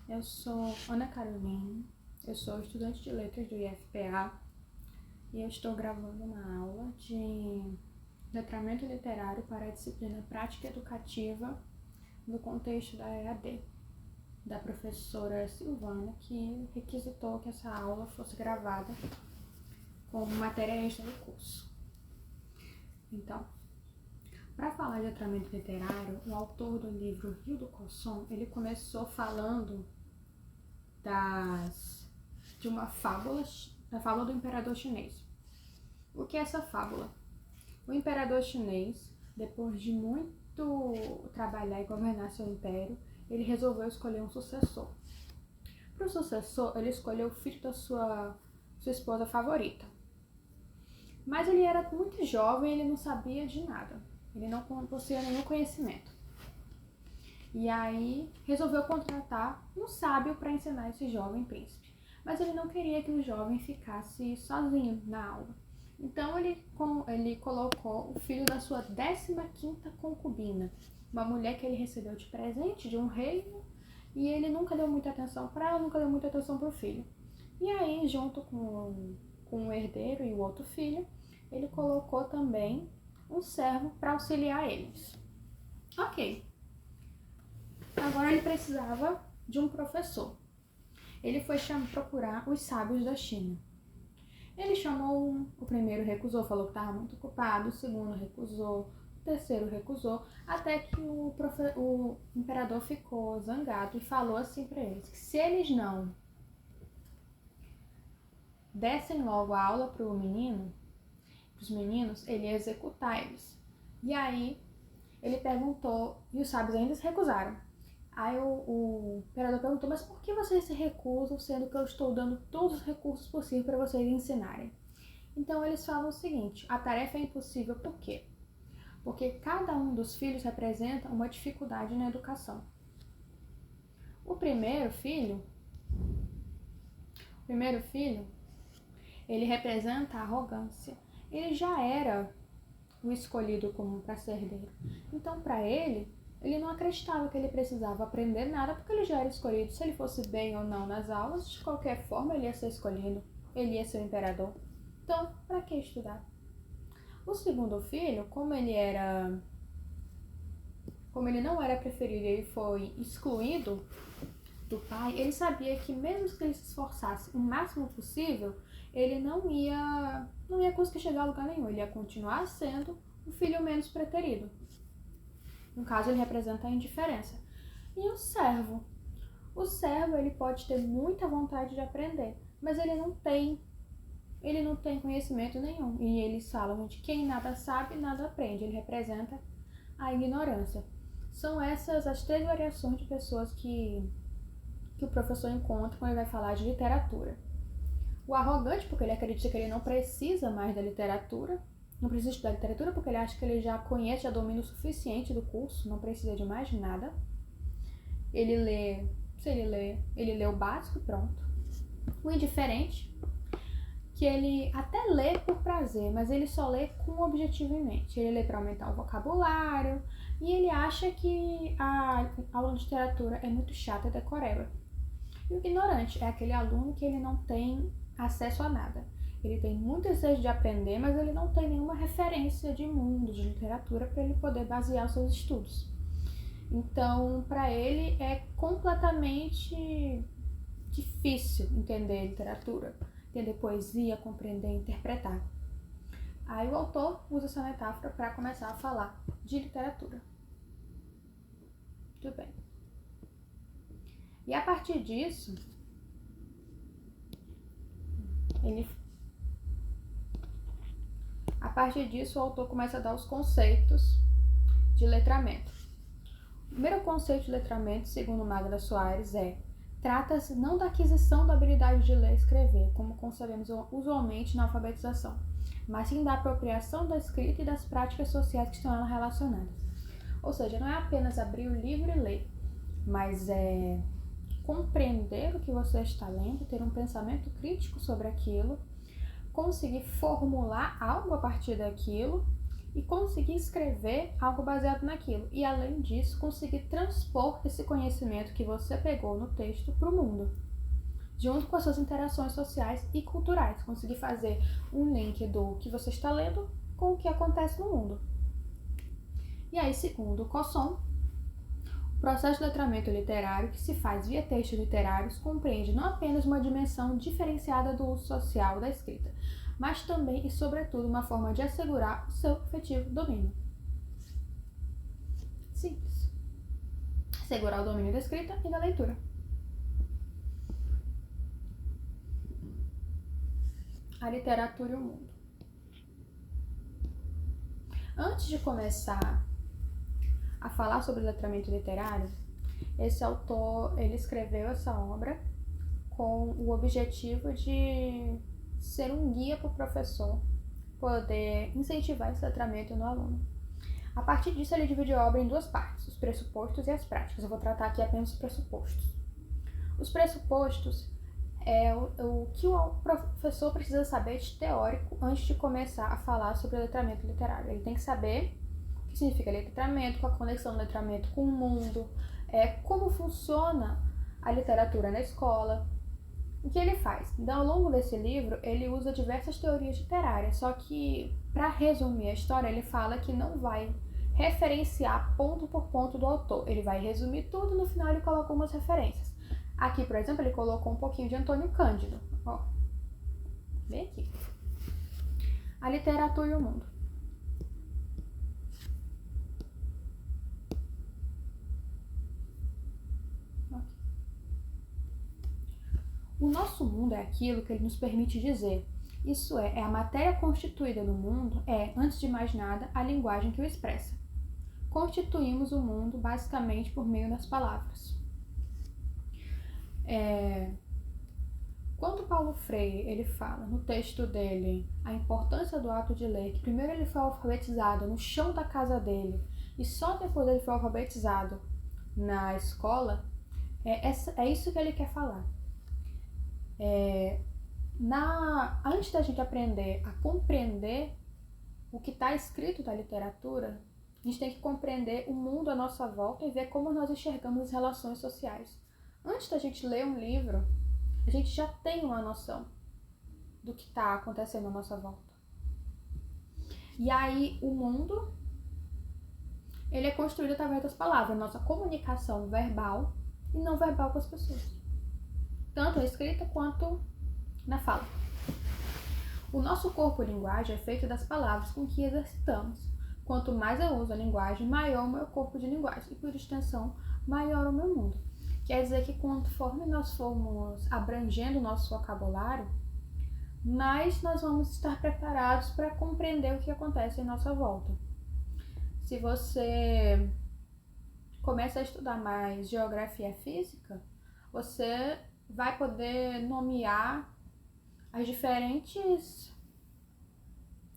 Eu sou Ana Carolina, eu sou estudante de letras do IFPA e eu estou gravando uma aula de letramento literário para a disciplina Prática Educativa no contexto da EAD, da professora Silvana, que requisitou que essa aula fosse gravada como matéria extra do curso. Então, para falar de letramento literário, o autor do livro Rio do Cosson, ele começou falando de uma fábula, da fábula do imperador chinês. O que é essa fábula? O imperador chinês, depois de muito trabalhar e governar seu império, ele resolveu escolher um sucessor. Para o sucessor, ele escolheu o filho da sua esposa favorita. Mas ele era muito jovem e ele não sabia de nada. Ele não possuía nenhum conhecimento. E aí resolveu contratar um sábio para ensinar esse jovem príncipe. Mas ele não queria que o jovem ficasse sozinho na aula. Então ele colocou o filho da sua 15ª concubina, uma mulher que ele recebeu de presente de um reino, e ele nunca deu muita atenção para ela, nunca deu muita atenção para o filho. E aí, junto com o herdeiro e o outro filho, ele colocou também um servo para auxiliar eles. Ok. Agora ele precisava de um professor. Ele foi procurar os sábios da China. Ele chamou um, o primeiro recusou, falou que estava muito ocupado, o segundo recusou, o terceiro recusou, até que o imperador ficou zangado e falou assim para eles, que se eles não dessem logo a aula para os meninos, ele ia executar eles. E aí ele perguntou, e os sábios ainda se recusaram. Aí o imperador perguntou, mas por que vocês se recusam, sendo que eu estou dando todos os recursos possíveis para vocês ensinarem? Então eles falam o seguinte, a tarefa é impossível por quê? Porque cada um dos filhos representa uma dificuldade na educação. O primeiro filho, ele representa a arrogância. Ele já era o escolhido como para ser herdeiro. Então, para ele não acreditava que ele precisava aprender nada, porque ele já era escolhido. Se ele fosse bem ou não nas aulas, de qualquer forma ele ia ser escolhido, ele ia ser o imperador. Então, para que estudar? O segundo filho, como ele não era preferido e ele foi excluído do pai, ele sabia que mesmo que ele se esforçasse o máximo possível, ele não ia conseguir chegar a lugar nenhum, ele ia continuar sendo o filho menos preterido. No caso, ele representa a indiferença. E o servo? O servo, ele pode ter muita vontade de aprender, mas ele não tem conhecimento nenhum. E eles falam de quem nada sabe, nada aprende. Ele representa a ignorância. São essas as 3 variações de pessoas que o professor encontra quando ele vai falar de literatura. O arrogante, porque ele acredita que ele não precisa mais da literatura, não precisa estudar literatura porque ele acha que ele já conhece, já domina o suficiente do curso, não precisa de mais nada. Ele lê o básico e pronto. O indiferente, que ele até lê por prazer, mas ele só lê com um objetivo em mente. Ele lê para aumentar o vocabulário e ele acha que a aula de literatura é muito chata e decoreba. E o ignorante é aquele aluno que ele não tem acesso a nada. Ele tem muito desejo de aprender, mas ele não tem nenhuma referência de mundo, de literatura, para ele poder basear os seus estudos. Então, para ele é completamente difícil entender literatura, entender poesia, compreender, interpretar. Aí o autor usa essa metáfora para começar a falar de literatura. Muito bem. E a partir disso, o autor começa a dar os conceitos de letramento. O primeiro conceito de letramento, segundo Magda Soares, trata-se não da aquisição da habilidade de ler e escrever, como concebemos usualmente na alfabetização, mas sim da apropriação da escrita e das práticas sociais que estão nela relacionadas. Ou seja, não é apenas abrir o livro e ler, mas é compreender o que você está lendo, ter um pensamento crítico sobre aquilo, conseguir formular algo a partir daquilo e conseguir escrever algo baseado naquilo. E além disso, conseguir transpor esse conhecimento que você pegou no texto para o mundo, junto com as suas interações sociais e culturais. Conseguir fazer um link do que você está lendo com o que acontece no mundo. E aí, segundo o Cosson, o processo de letramento literário, que se faz via textos literários, compreende não apenas uma dimensão diferenciada do uso social da escrita, mas também e sobretudo uma forma de assegurar o seu efetivo domínio. Simples. Assegurar o domínio da escrita e da leitura. A literatura e o mundo. Antes de começar a falar sobre letramento literário, esse autor ele escreveu essa obra com o objetivo de ser um guia para o professor poder incentivar esse letramento no aluno. A partir disso, ele dividiu a obra em duas partes, os pressupostos e as práticas. Eu vou tratar aqui apenas os pressupostos. Os pressupostos é o que o professor precisa saber de teórico antes de começar a falar sobre letramento literário. Ele tem que saber o que significa letramento, qual a conexão do letramento com o mundo, como funciona a literatura na escola. O que ele faz? Ao longo desse livro, ele usa diversas teorias literárias, só que, para resumir a história, ele fala que não vai referenciar ponto por ponto do autor. Ele vai resumir tudo, no final ele coloca algumas referências. Aqui, por exemplo, ele colocou um pouquinho de Antônio Cândido. Ó, vem aqui. A literatura e o mundo. O nosso mundo é aquilo que ele nos permite dizer. Isso é a matéria constituída do mundo, antes de mais nada, a linguagem que o expressa. Constituímos o mundo basicamente por meio das palavras. Quando Paulo Freire ele fala no texto dele a importância do ato de ler, que primeiro ele foi alfabetizado no chão da casa dele e só depois ele foi alfabetizado na escola, é isso que ele quer falar. Antes da gente aprender a compreender o que está escrito da literatura, a gente tem que compreender o mundo à nossa volta e ver como nós enxergamos as relações sociais. Antes da gente ler um livro, a gente já tem uma noção do que está acontecendo à nossa volta. E aí o mundo ele é construído através das palavras, nossa comunicação verbal e não verbal com as pessoas, tanto na escrita quanto na fala. O nosso corpo-linguagem é feito das palavras com que exercitamos. Quanto mais eu uso a linguagem, maior o meu corpo de linguagem e, por extensão, maior o meu mundo. Quer dizer que conforme nós formos abrangendo o nosso vocabulário, mais nós vamos estar preparados para compreender o que acontece em nossa volta. Se você começa a estudar mais geografia física, você vai poder nomear as diferentes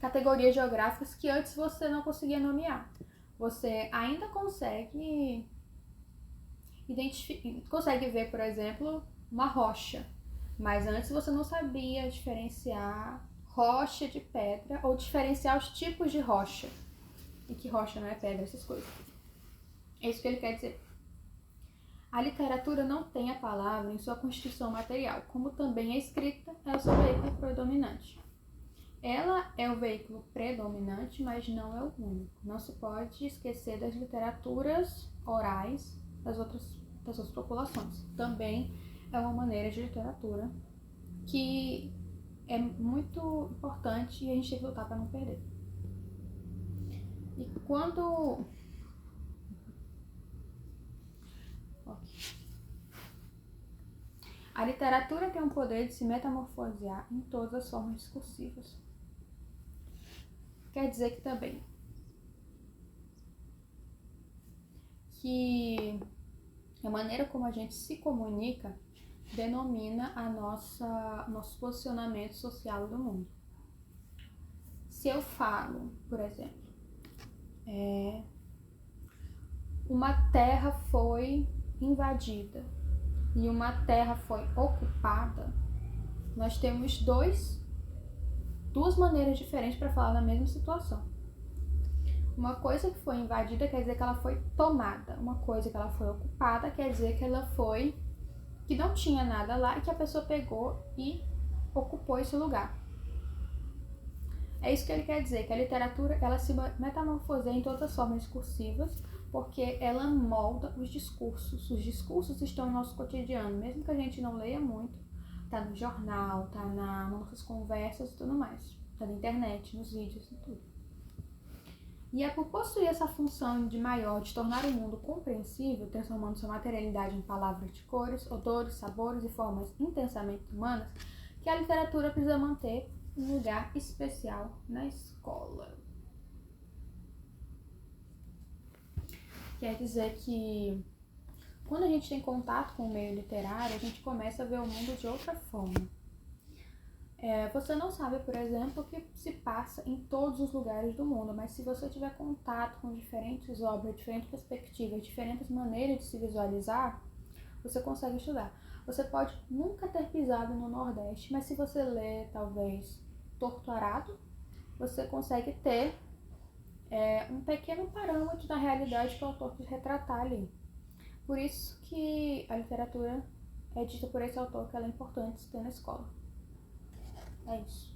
categorias geográficas que antes você não conseguia nomear. Você ainda consegue ver, por exemplo, uma rocha, mas antes você não sabia diferenciar rocha de pedra ou diferenciar os tipos de rocha. E que rocha não é pedra, essas coisas. É isso que ele quer dizer. A literatura não tem a palavra em sua constituição material, como também a escrita é o seu veículo predominante. Ela é o veículo predominante, mas não é o único. Não se pode esquecer das literaturas orais das outras populações. Também é uma maneira de literatura que é muito importante e a gente tem que lutar para não perder. E quando... A literatura tem o poder de se metamorfosear em todas as formas discursivas. Quer dizer que também que a maneira como a gente se comunica denomina nosso posicionamento social do mundo. Se eu falo, por exemplo, uma terra foi invadida e uma terra foi ocupada, nós temos duas maneiras diferentes para falar da mesma situação. Uma coisa que foi invadida quer dizer que ela foi tomada. Uma coisa que ela foi ocupada quer dizer que ela foi... que não tinha nada lá e que a pessoa pegou e ocupou esse lugar. É isso que ele quer dizer, que a literatura ela se metamorfoseia em todas as formas discursivas, porque ela molda os discursos. Os discursos estão no nosso cotidiano, mesmo que a gente não leia muito, tá no jornal, tá nas nossas conversas e tudo mais, tá na internet, nos vídeos e tudo. E é por possuir essa função de maior, de tornar o mundo compreensível, transformando sua materialidade em palavras de cores, odores, sabores e formas intensamente humanas, que a literatura precisa manter um lugar especial na escola. Quer dizer que quando a gente tem contato com o meio literário, a gente começa a ver o mundo de outra forma. Você não sabe, por exemplo, o que se passa em todos os lugares do mundo, mas se você tiver contato com diferentes obras, diferentes perspectivas, diferentes maneiras de se visualizar, você consegue estudar. Você pode nunca ter pisado no Nordeste, mas se você ler, talvez, Torturado, você consegue ter um pequeno parâmetro da realidade que o autor quis retratar ali. Por isso que a literatura é dita por esse autor que ela é importante se ter na escola. É isso.